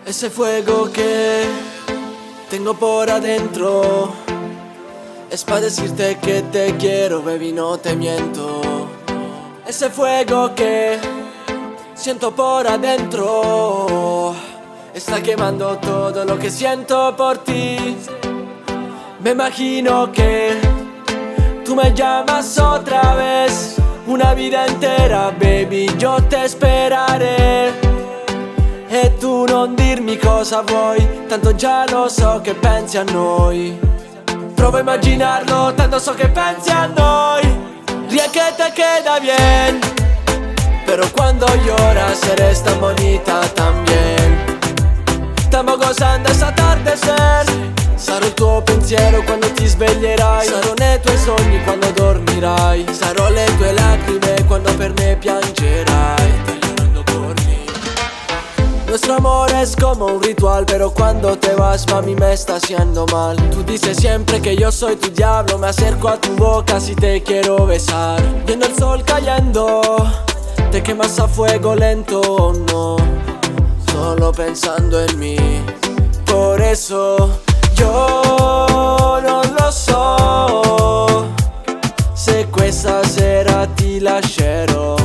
Ese fuego que tengo por adentro es para decirte que te quiero, baby, no te miento. Ese fuego que siento por adentro está quemando todo lo que siento por ti. Me imagino que tú me llamas otra vez, una vida intera, baby, io te sperare. E tu non dirmi cosa vuoi, tanto già lo so che pensi a noi. Provo a immaginarlo, tanto so che pensi a noi. Ria que te queda bien, pero cuando lloras eres tan bonita también. Stiamo gozando esta atardecer. Sarò il tuo pensiero quando ti sveglierai, sarò nei tuoi sogni quando dormirai, sarò le tue lacrime quando per me piangerai. Nuestro amor es como un ritual, pero cuando te vas, mami, me está haciendo mal. Tú dices siempre que yo soy tu diablo, me acerco a tu boca si te quiero besar. Viendo el sol cayendo, te quemas a fuego lento, oh no, solo pensando en mí. Por eso io non lo so se questa sera ti lascerò.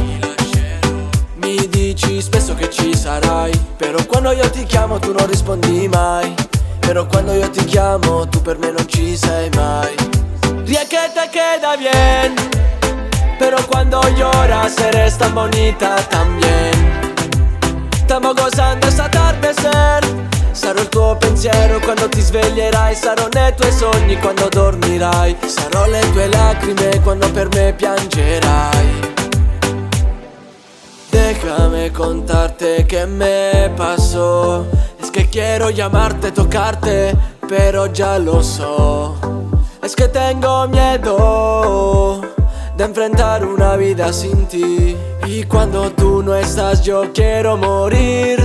Mi dici spesso che ci sarai, però quando io ti chiamo tu non rispondi mai. Però quando io ti chiamo tu per me non ci sei mai. Ria que te queda bien, pero cuando lloras eres tan bonita también. Stiamo gozando esta atardecer. Sarò il tuo pensiero quando ti sveglierai, sarò nei tuoi sogni quando dormirai, sarò le tue lacrime quando per me piangerai. Déjame contarte qué me pasó. Es que quiero llamarte, tocarte, pero ya lo so. Es que tengo miedo de enfrentar una vida sin ti. Y cuando tú no estás yo quiero morir.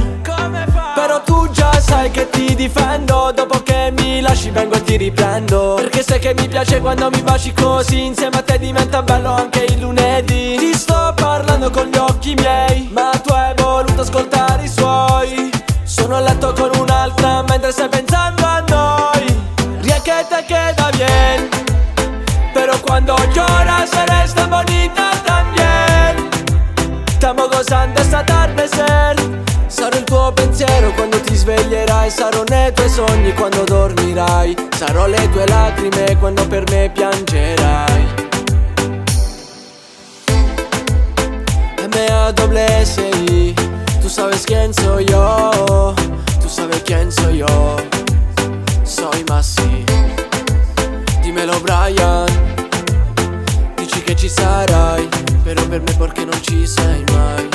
Però tu già sai che ti difendo, dopo che mi lasci vengo e ti riprendo. Perché sai che mi piace quando mi baci così, insieme a te diventa bello anche il lunedì. Ti sto parlando con gli occhi miei, ma tu hai voluto ascoltare i suoi. Sono a letto con un'altra mentre stai pensando a noi. Ria que te queda bien, pero cuando lloras eres tan bonita también. Stiamo gozando esta atardecer. Sarò il tuo pensiero quando ti sveglierai, sarò nei tuoi sogni quando dormirai, sarò le tue lacrime quando per me piangerai. M-A-S-I, tú sabes quién soy yo, tú sabes quién soy yo, soy Massi. Dimmelo Brian, dici che ci sarai, però per me perché non ci sei mai.